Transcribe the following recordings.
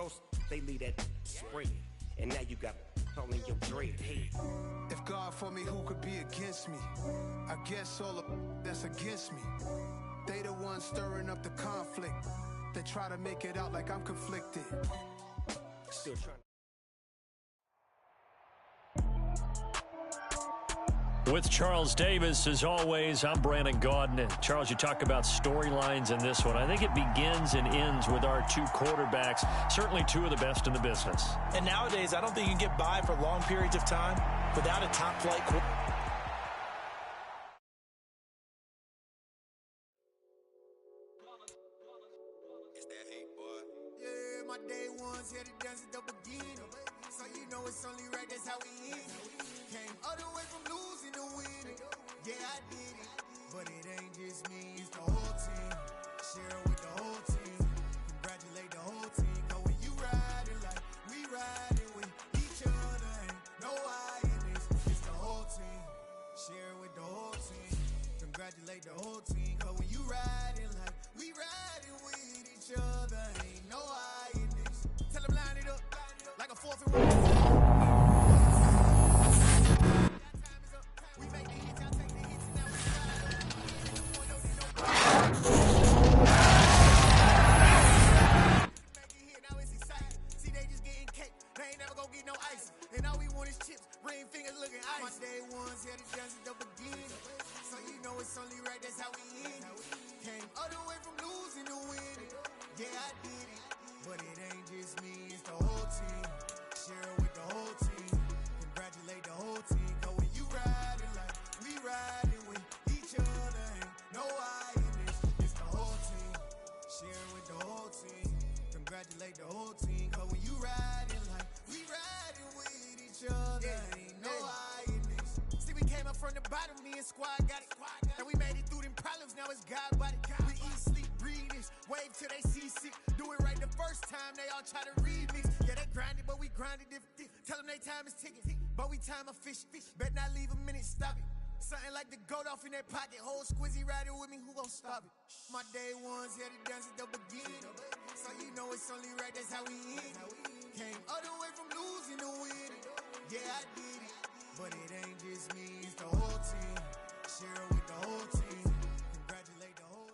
Coast, they leave that spring. And now you got all in your dread head. If God for me, who could be against me? I guess all the that's against me. They the ones stirring up the conflict. They try to make it out like I'm conflicted. Still trying. With Charles Davis, as always, I'm Brandon Gaudin. And Charles, you talk about storylines in this one. I think it begins and ends with our two quarterbacks, certainly two of the best in the business. And nowadays, I don't think you can get by for long periods of time without a top-flight quarterback. Yeah, my day ones here to dance at the beginning. So you know it's only right, that's how we end. Came all the way from losing to winning. Yeah, I did it. But it ain't just me, it's the whole team. Share it with the whole team. Congratulate the whole team. Cause when you riding like we riding with each other, ain't no I in this. It's the whole team. Share it with the whole team. Congratulate the whole team. Cause when you riding like we riding with each other, ain't no I in this. Tell them line it up like a fourth and one. My day ones here to dance at the beginning. So you know it's only right, that's how we end. Came all the way from losing to winning. Yeah, I did it. But it ain't just me, it's the whole team. Share it with the whole team. Congratulate the whole team. Cause when you riding like we riding with each other, ain't no I in this. It's the whole team. Share it with the whole team. Congratulate the whole team. Cause when you riding like we riding with each other, ain't no I. From the bottom, me and squad got it. And we made it through them problems, now it's God body. We eat, sleep, breathe this, wave till they see sick. Do it right the first time, they all try to remix. Yeah, they grinded, but we grinded different. Tell them they time is ticking, but we time a fish. Bet not leave a minute, stop it. Something like the goat off in that pocket. Whole squizzy riding with me, who gon' stop it? My day ones here to dance at the beginning. So you know it's only right, that's how we end. Came all the way from losing to winning. Yeah, I did it. But it ain't just me, it's the whole team. Share it with the whole team. Congratulate the whole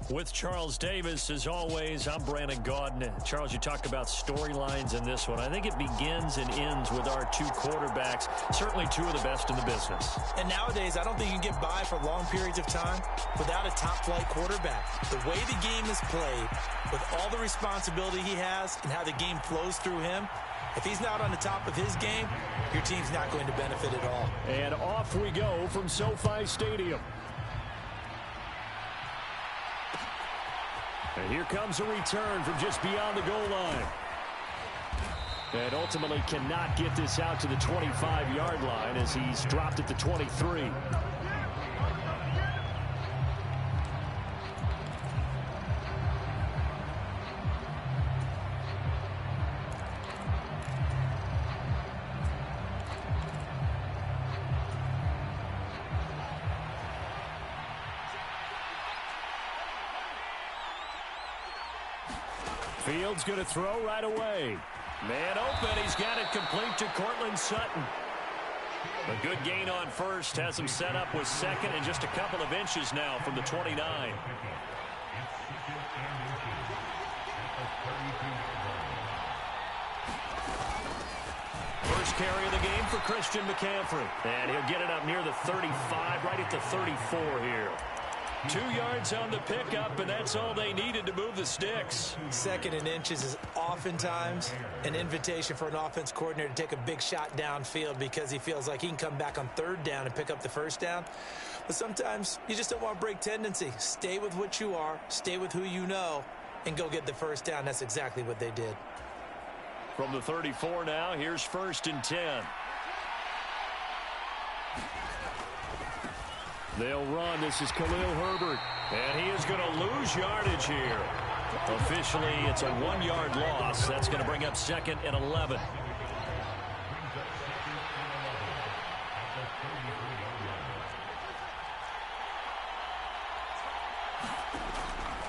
team. With Charles Davis, as always, I'm Brandon Gaudin. Charles, you talk about storylines in this one. I think it begins and ends with our two quarterbacks, certainly two of the best in the business. And nowadays, I don't think you can get by for long periods of time without a top-flight quarterback. The way the game is played, with all the responsibility he has and how the game flows through him, if he's not on the top of his game, your team's not going to benefit at all. And off we go from SoFi Stadium. And here comes a return from just beyond the goal line. And ultimately cannot get this out to the 25-yard line as he's dropped at the 23. Fields going to throw right away. Man open. He's got it complete to Cortland Sutton. A good gain on first. Has him set up with second and just a couple of inches now from the 29. First carry of the game for Christian McCaffrey. And he'll get it up near the 35, right at the 34 here. 2 yards on the pickup, and that's all they needed to move the sticks. Second and inches is oftentimes an invitation for an offense coordinator to take a big shot downfield because he feels like he can come back on third down and pick up the first down. But sometimes you just don't want to break tendency. Stay with what you are, stay with who you know, and go get the first down. That's exactly what they did. From the 34 now, here's 1st and 10. They'll run. This is Khalil Herbert. And he is going to lose yardage here. Officially, it's a 1-yard loss. That's going to bring up 2nd and 11.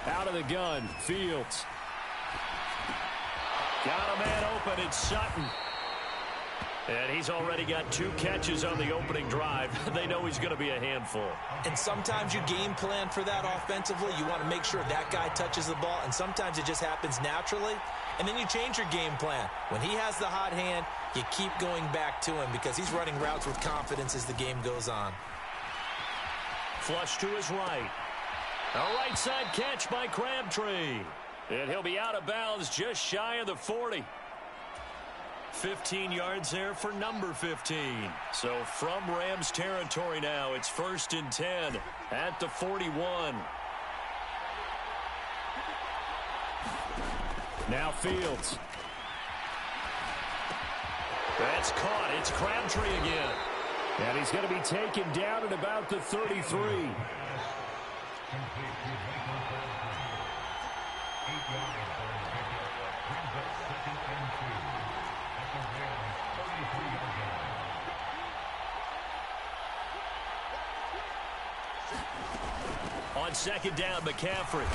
Out of the gun. Fields. Got a man open. It's Sutton. And he's already got 2 catches on the opening drive. They know he's going to be a handful. And sometimes you game plan for that offensively. You want to make sure that guy touches the ball, and sometimes it just happens naturally. And then you change your game plan. When he has the hot hand, you keep going back to him because he's running routes with confidence as the game goes on. Flush to his right. A right side catch by Crabtree. And he'll be out of bounds just shy of the 40. 15 yards there for number 15. So from Rams territory now, it's 1st and 10 at the 41. Now Fields. That's caught. It's Crabtree again. And he's going to be taken down at about the 33. On 2nd down, McCaffrey.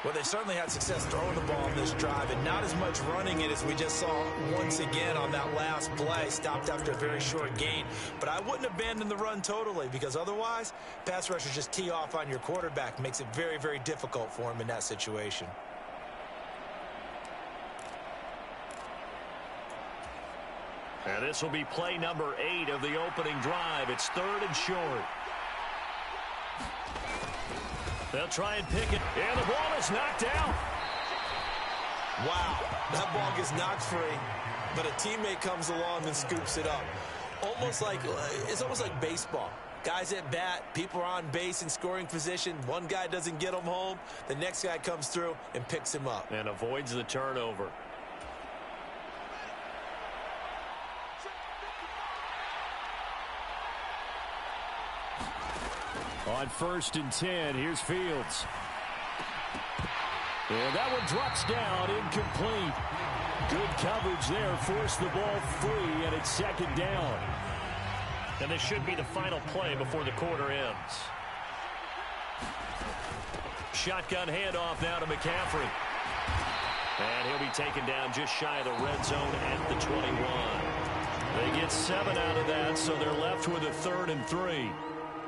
Well, they certainly had success throwing the ball on this drive, and not as much running it as we just saw once again on that last play. Stopped after a very short gain. But I wouldn't abandon the run totally, because otherwise, pass rushers just tee off on your quarterback. Makes it very, very difficult for him in that situation. And this will be play number 8 of the opening drive. It's 3rd and short. They'll try and pick it. And the ball is knocked out. Wow, that ball gets knocked free, but a teammate comes along and scoops it up. It's almost like baseball. Guys at bat, people are on base in scoring position. One guy doesn't get him home. The next guy comes through and picks him up. And avoids the turnover. On 1st and 10, here's Fields. And that one drops down, incomplete. Good coverage there, forced the ball free, and it's 2nd down. And this should be the final play before the quarter ends. Shotgun handoff now to McCaffrey. And he'll be taken down just shy of the red zone at the 21. They get 7 out of that, so they're left with a 3rd and 3.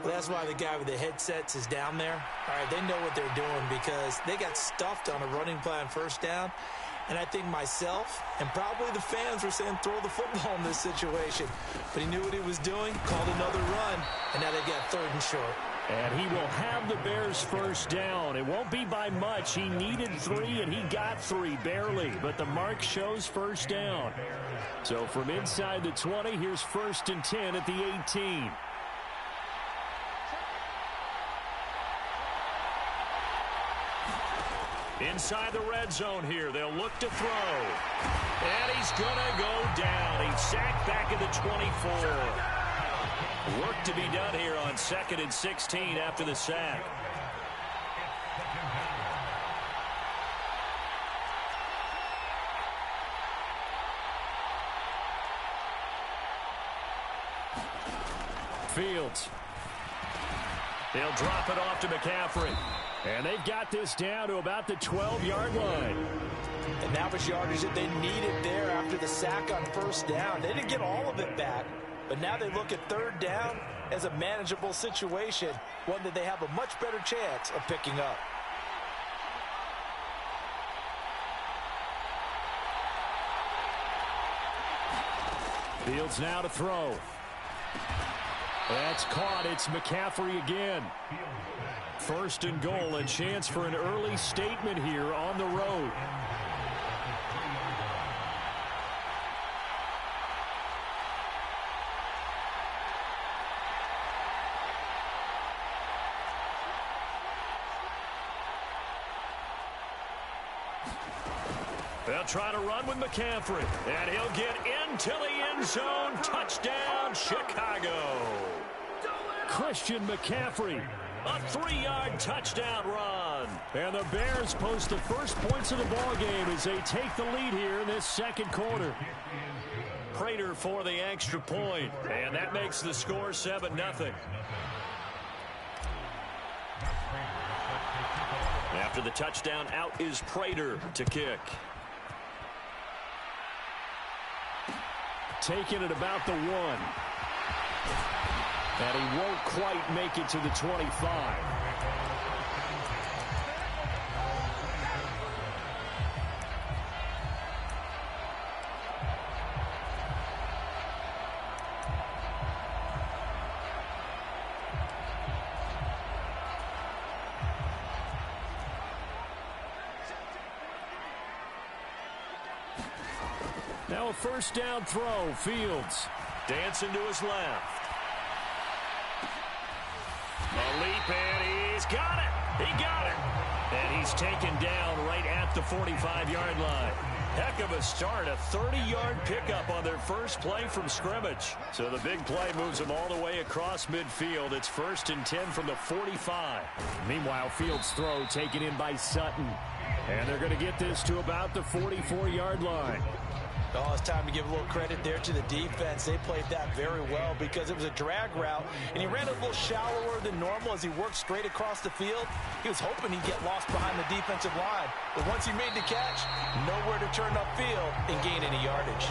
Well, that's why the guy with the headsets is down there. All right, they know what they're doing because they got stuffed on a running play on 1st down. And I think myself and probably the fans were saying throw the football in this situation. But he knew what he was doing, called another run, and now they got 3rd and short. And he will have the Bears' 1st down. It won't be by much. He needed 3, and he got 3, barely. But the mark shows 1st down. So from inside the 20, here's 1st and 10 at the 18. Inside the red zone here. They'll look to throw. And he's going to go down. He's sacked back at the 24. Work to be done here on 2nd and 16 after the sack. Fields. They'll drop it off to McCaffrey. And they've got this down to about the 12-yard line. And that was yardage that they needed there after the sack on 1st down. They didn't get all of it back, but now they look at 3rd down as a manageable situation, one that they have a much better chance of picking up. Fields now to throw. That's caught. It's McCaffrey again. 1st and goal, a chance for an early statement here on the road. They'll try to run with McCaffrey, and he'll get into the end zone. Touchdown, Chicago. Christian McCaffrey. A 3-yard touchdown run. And the Bears post the first points of the ballgame as they take the lead here in this 2nd quarter. Prater for the extra point, and that makes the score 7-0. After the touchdown, out is Prater to kick. Taking it about the 1. And he won't quite make it to the 25. Now a first down throw. Fields dancing to his left. A leap, and he's got it. He got it. And he's taken down right at the 45-yard line. Heck of a start, a 30-yard pickup on their first play from scrimmage. So the big play moves them all the way across midfield. It's 1st and 10 from the 45. Meanwhile, Fields' throw taken in by Sutton. And they're going to get this to about the 44-yard line. Oh, it's time to give a little credit there to the defense. They played that very well because it was a drag route, and he ran a little shallower than normal as he worked straight across the field. He was hoping he'd get lost behind the defensive line, but once he made the catch, nowhere to turn upfield and gain any yardage.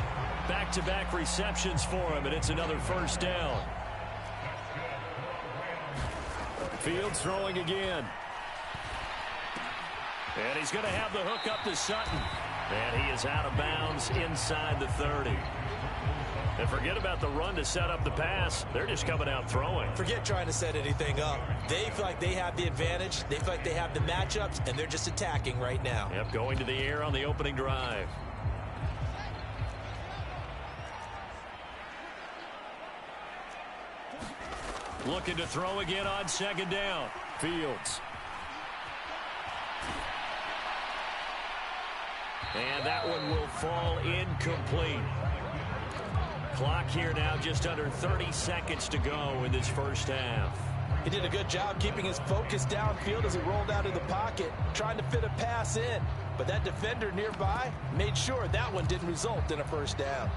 Back-to-back receptions for him, and it's another first down. Fields throwing again. And he's going to have the hook up to Sutton. And he is out of bounds inside the 30. And forget about the run to set up the pass. They're just coming out throwing. Forget trying to set anything up. They feel like they have the advantage. They feel like they have the matchups, and they're just attacking right now. Yep, going to the air on the opening drive. Looking to throw again on second down. Fields. And that one will fall incomplete. Clock here now just under 30 seconds to go in this first half. He did a good job keeping his focus downfield as he rolled out of the pocket, trying to fit a pass in. But that defender nearby made sure that one didn't result in a first down.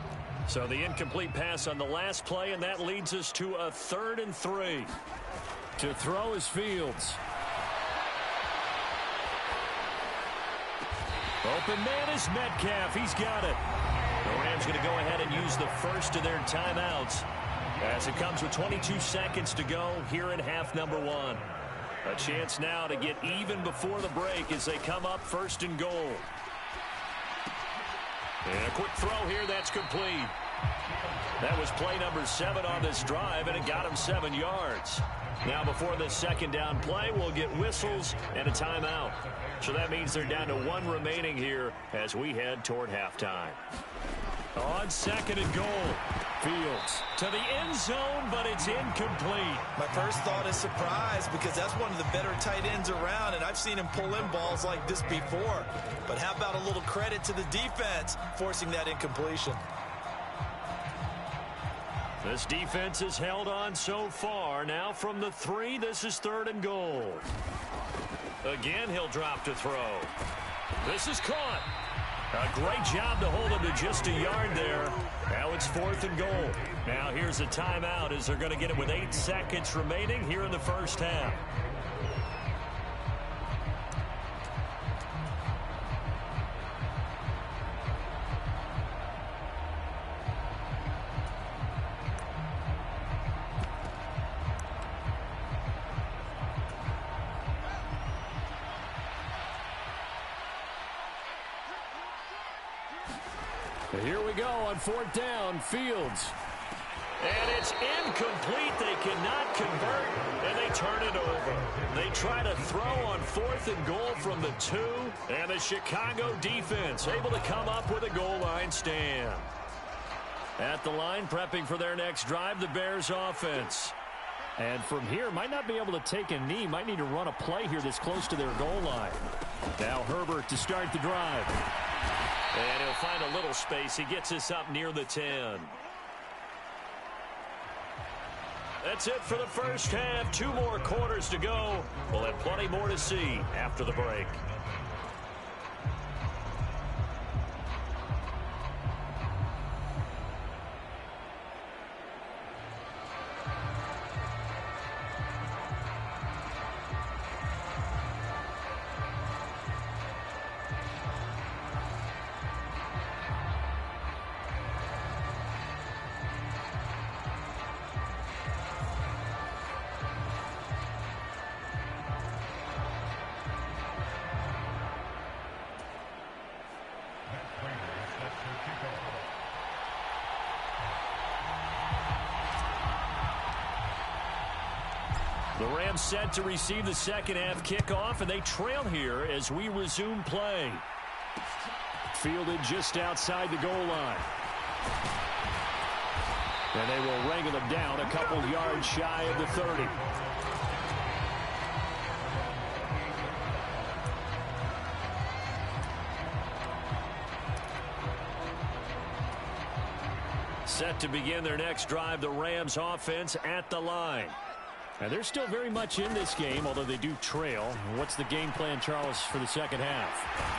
So the incomplete pass on the last play, and that leads us to a 3rd and 3. To throw is Fields. Open man is Metcalf. He's got it. The Rams going to go ahead and use the first of their timeouts as it comes with 22 seconds to go here in half number 1. A chance now to get even before the break as they come up 1st and goal. And a quick throw here, that's complete. That was play number 7 on this drive, and it got him 7 yards. Now before the second down play, we'll get whistles and a timeout. So that means they're down to 1 remaining here as we head toward halftime. On 2nd and goal. Fields to the end zone, but it's incomplete. My first thought is surprise because that's one of the better tight ends around, and I've seen him pull in balls like this before. But how about a little credit to the defense forcing that incompletion? This defense has held on so far. Now from the 3, this is 3rd and goal. Again, he'll drop to throw. This is caught. A great job to hold him to just a yard there. Now it's 4th and goal. Now here's a timeout as they're going to get it with 8 seconds remaining here in the first half. Here we go on 4th down. Fields. And it's incomplete. They cannot convert, and they turn it over. They try to throw on 4th and goal from the 2, and the Chicago defense able to come up with a goal line stand. At the line, prepping for their next drive, the Bears offense. And from here, might not be able to take a knee. Might need to run a play here that's close to their goal line. Now Herbert to start the drive. And he'll find a little space. He gets us up near the 10. That's it for the first half. 2 more quarters to go. We'll have plenty more to see after the break. The Rams set to receive the second half kickoff, and they trail here as we resume play. Fielded just outside the goal line. And they will wrangle them down a couple yards shy of the 30. Set to begin their next drive, the Rams offense at the line. And they're still very much in this game, although they do trail. What's the game plan, Charles, for the second half?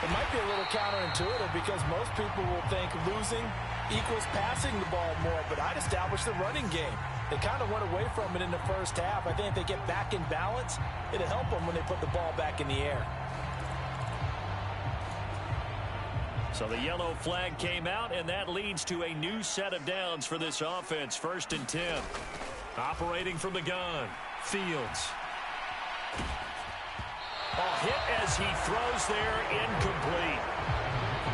It might be a little counterintuitive because most people will think losing equals passing the ball more, but I'd establish the running game. They kind of went away from it in the first half. I think if they get back in balance, it'll help them when they put the ball back in the air. So the yellow flag came out, and that leads to a new set of downs for this offense. 1st and 10. Operating from the gun, Fields. Hit as he throws there, incomplete.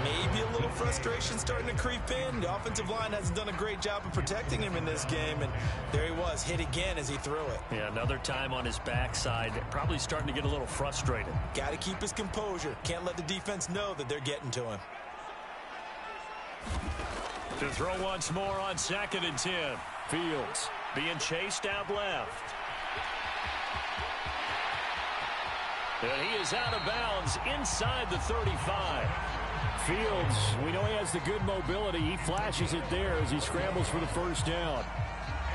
Maybe a little frustration starting to creep in. The offensive line hasn't done a great job of protecting him in this game, and there he was, hit again as he threw it. Yeah, another time on his backside, probably starting to get a little frustrated. Got to keep his composure. Can't let the defense know that they're getting to him. To throw once more on 2nd and 10. Fields being chased out left. And he is out of bounds inside the 35. Fields, we know he has the good mobility. He flashes it there as he scrambles for the first down.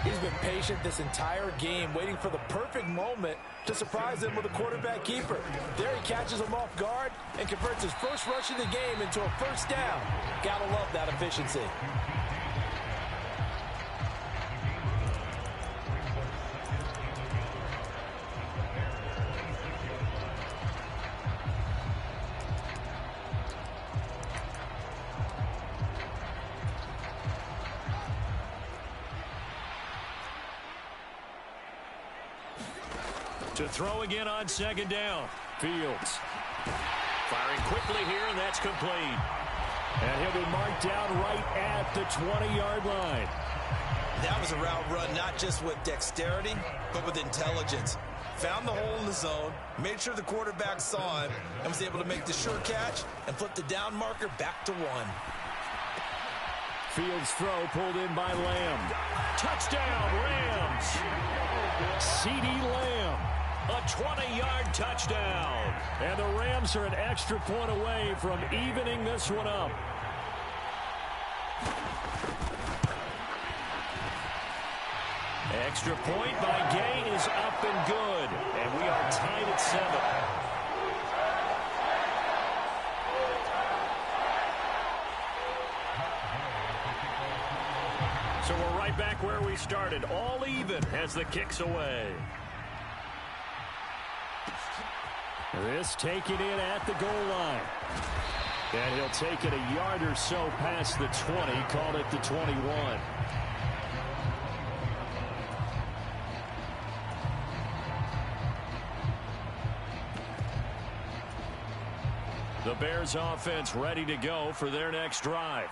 He's been patient this entire game, waiting for the perfect moment to surprise them with a quarterback keeper. There he catches him off guard and converts his first rush of the game into a first down. Gotta love that efficiency. To throw again on 2nd down. Fields firing quickly here, and that's complete. And he'll be marked down right at the 20-yard line. That was a route run not just with dexterity, but with intelligence. Found the hole in the zone, made sure the quarterback saw him, and was able to make the sure catch and flip the down marker back to 1. Fields' throw pulled in by Lamb. Touchdown, Rams. CeeDee Lamb. A 20-yard touchdown. And the Rams are an extra point away from evening this one up. Extra point by Gay is up and good. And we are tied at 7. So we're right back where we started. All even as the kick's away. This taken in at the goal line. And he'll take it a yard or so past the 20, call it the 21. The Bears offense ready to go for their next drive.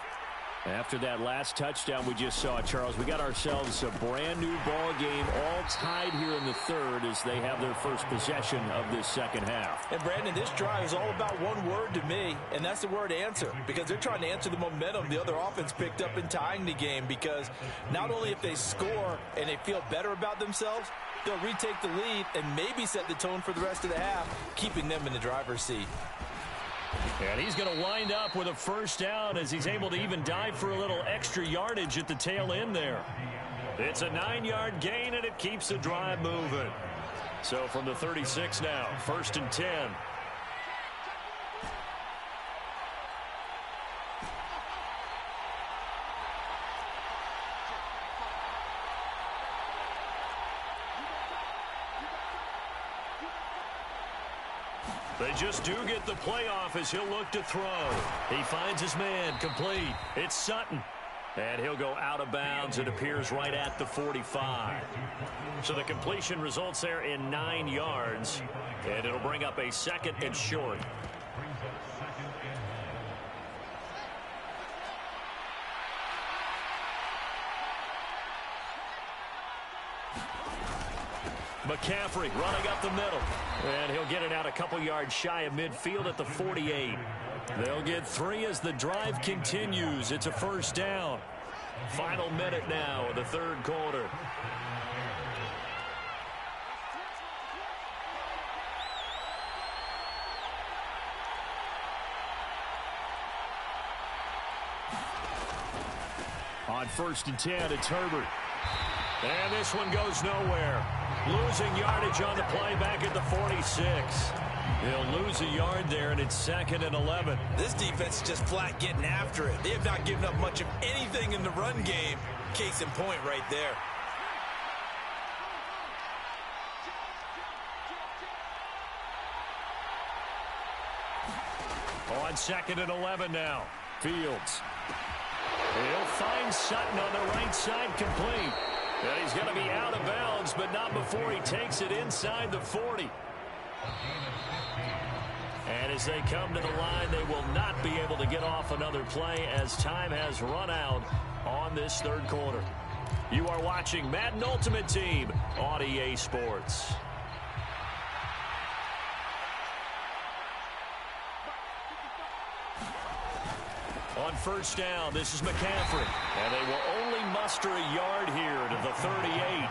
After that last touchdown we just saw, Charles, we got ourselves a brand new ball game, all tied here in the 3rd as they have their first possession of this second half. And Brandon, this drive is all about one word to me, and that's the word answer, because they're trying to answer the momentum the other offense picked up in tying the game, because not only if they score and they feel better about themselves, they'll retake the lead and maybe set the tone for the rest of the half, keeping them in the driver's seat. And he's going to wind up with a first down as he's able to even dive for a little extra yardage at the tail end there. It's a 9-yard gain, and it keeps the drive moving. So from the 36 now, 1st and 10. They just do get the playoff as he'll look to throw. He finds his man, complete. It's Sutton. And he'll go out of bounds. It appears right at the 45. So the completion results there in 9 yards. And it'll bring up a 2nd and short. McCaffrey running up the middle. And he'll get it out a couple yards shy of midfield at the 48. They'll get 3 as the drive continues. It's a first down. Final minute now of the third quarter. On 1st and 10, it's Herbert. And this one goes nowhere. Losing yardage on the play back at the 46. He'll lose a yard there, and it's 2nd and 11. This defense is just flat getting after it. They have not given up much of anything in the run game. Case in point right there. On 2nd and 11 now. Fields. He'll find Sutton on the right side, complete. And he's going to be out of bounds, but not before he takes it inside the 40. And as they come to the line, they will not be able to get off another play as time has run out on this third quarter. You are watching Madden Ultimate Team on EA Sports. On 1st down, this is McCaffrey. And they will only muster a yard here to the 38.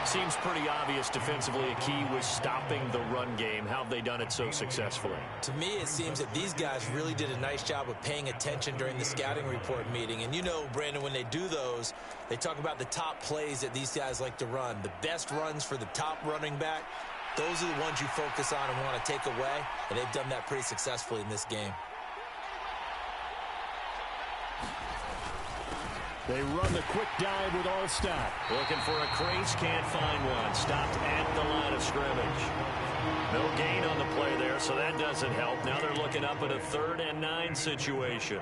Seems pretty obvious defensively a key was stopping the run game. How have they done it so successfully? To me, it seems that these guys really did a nice job of paying attention during the scouting report meeting. And you know, Brandon, when they do those, they talk about the top plays that these guys like to run. The best runs for the top running back, those are the ones you focus on and want to take away. And they've done that pretty successfully in this game. They run the quick dive with Allstott. Looking for a crease, can't find one. Stopped at the line of scrimmage. No gain on the play there, so that doesn't help. Now they're looking up at a 3rd and 9 situation.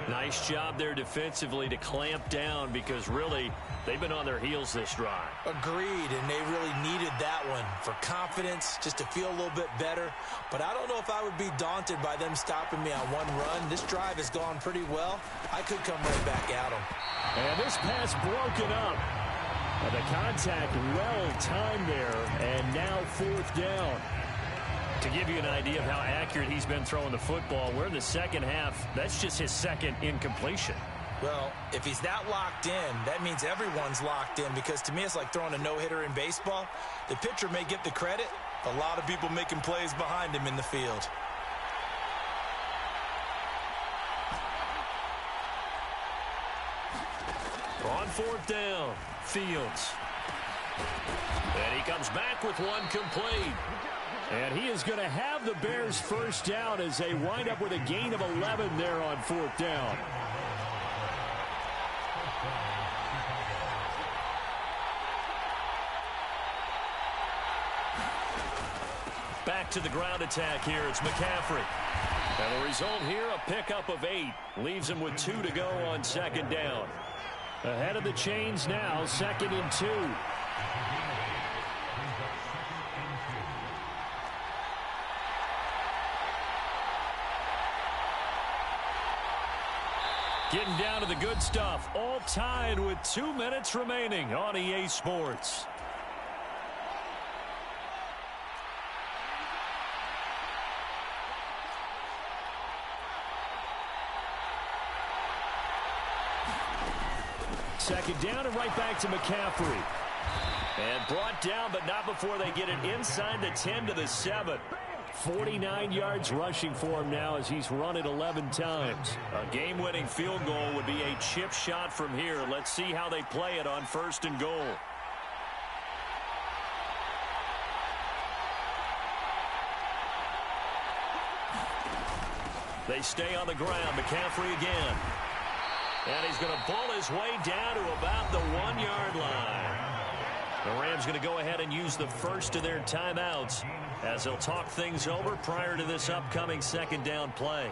Nice job there defensively to clamp down because really they've been on their heels this drive. Agreed, and they really needed that one for confidence, just to feel a little bit better. But I don't know if I would be daunted by them stopping me on one run. This drive has gone pretty well. I could come right back at them. And this pass broken up. And the contact well timed there, and now 4th down. To give you an idea of how accurate he's been throwing the football, we're in the second half. That's just his 2nd incompletion. Well, if he's that locked in, that means everyone's locked in, because to me it's like throwing a no-hitter in baseball. The pitcher may get the credit, a lot of people making plays behind him in the field. On 4th down, Fields. And he comes back with one complete. And he is going to have the Bears' first down as they wind up with a gain of 11 there on 4th down. Back to the ground attack here. It's McCaffrey. And the result here, a pickup of 8. Leaves him with 2 to go on 2nd down. Ahead of the chains now, 2nd and 2. Getting down to the good stuff. All tied with 2 minutes remaining on EA Sports. Second down and right back to McCaffrey. And brought down, but not before they get it inside the 10 to the 7. 49 yards rushing for him now as he's run it 11 times. A game-winning field goal would be a chip shot from here. Let's see how they play it on 1st and goal. They stay on the ground. McCaffrey again. And he's going to pull his way down to about the 1-yard line. The Rams going to go ahead and use the first of their timeouts as they'll talk things over prior to this upcoming 2nd down play.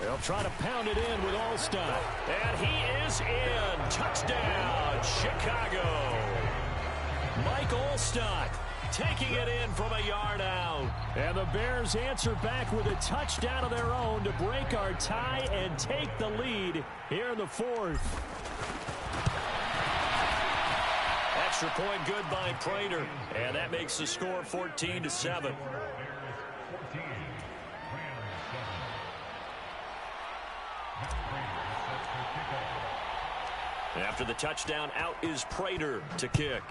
They'll try to pound it in with Allstott. And he is in. Touchdown, Chicago. Mike Allstott taking it in from a yard out. And the Bears answer back with a touchdown of their own to break our tie and take the lead here in the fourth. Extra point good by Prater, and that makes the score 14-7. After the touchdown, out is Prater to kick.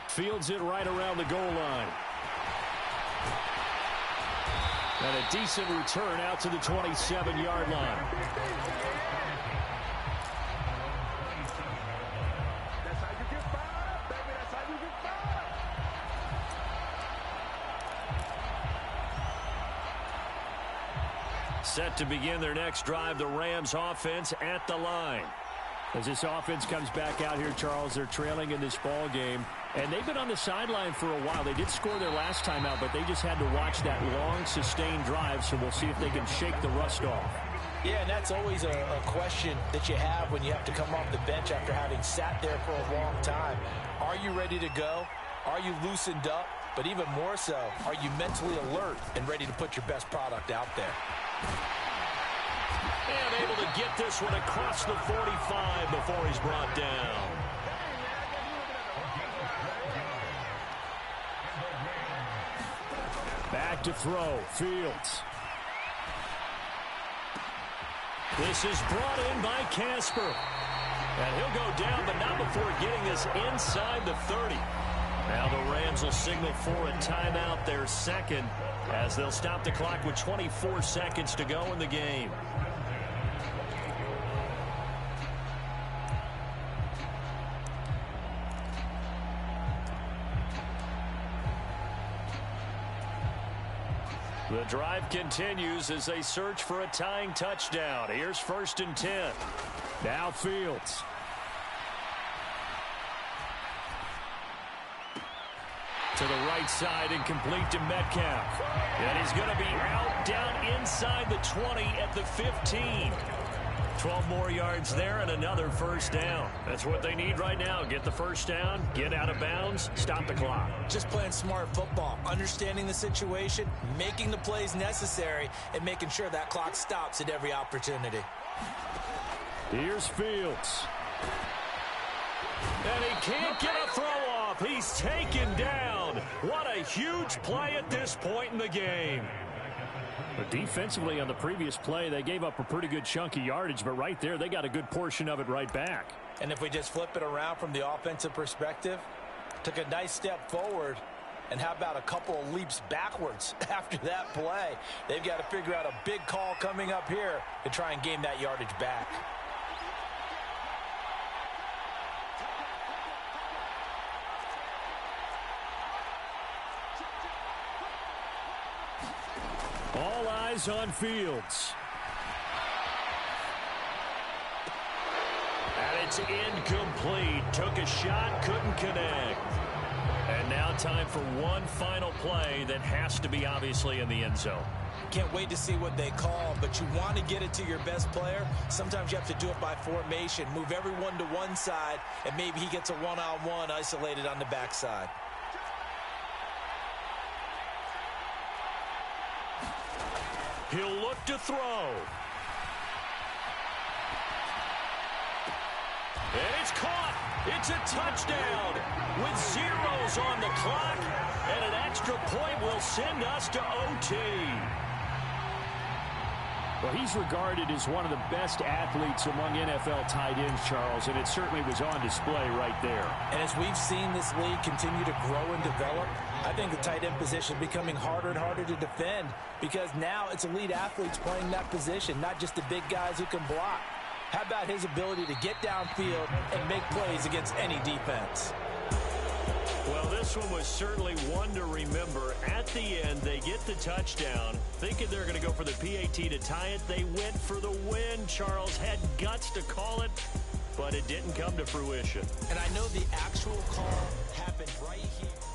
Fields it right around the goal line. And a decent return out to the 27-yard line. Set to begin their next drive, the Rams offense at the line. As this offense comes back out here, Charles, they're trailing in this ball game. And they've been on the sideline for a while. They did score their last time out, but they just had to watch that long, sustained drive, so we'll see if they can shake the rust off. Yeah, and that's always a question that you have when you have to come off the bench after having sat there for a long time. Are you ready to go? Are you loosened up? But even more so, are you mentally alert and ready to put your best product out there? And able to get this one across the 45 before he's brought down. Back to throw, Fields. This is brought in by Casper. And he'll go down, but not before getting this inside the 30. Now the Rams will signal for a timeout, their second, as they'll stop the clock with 24 seconds to go in the game. The drive continues as they search for a tying touchdown. Here's 1st and 10. Now Fields. To the right side and complete to Metcalf. And he's going to be out down inside the 20 at the 15. 12 more yards there and another first down. That's what they need right now. Get the first down, get out of bounds, stop the clock. Just playing smart football, understanding the situation, making the plays necessary, and making sure that clock stops at every opportunity. Here's Fields. And he can't get a throw off. He's taken down. What a huge play at this point in the game. But defensively on the previous play, they gave up a pretty good chunk of yardage, but right there, they got a good portion of it right back. And if we just flip it around from the offensive perspective, took a nice step forward, and how about a couple of leaps backwards after that play? They've got to figure out a big call coming up here to try and gain that yardage back. All eyes on Fields. And it's incomplete. Took a shot, couldn't connect. And now time for one final play that has to be obviously in the end zone. Can't wait to see what they call, but you want to get it to your best player. Sometimes you have to do it by formation. Move everyone to one side, and maybe he gets a one-on-one isolated on the backside. He'll look to throw. And it's caught. It's a touchdown with zeros on the clock. And an extra point will send us to OT. Well, he's regarded as one of the best athletes among NFL tight ends, Charles, and it certainly was on display right there. And as we've seen this league continue to grow and develop, I think the tight end position is becoming harder and harder to defend because now it's elite athletes playing that position, not just the big guys who can block. How about his ability to get downfield and make plays against any defense? Well, this one was certainly one to remember. At the end, they get the touchdown. Thinking they're going to go for the PAT to tie it. They went for the win. Charles had guts to call it, but it didn't come to fruition. And I know the actual call happened right here.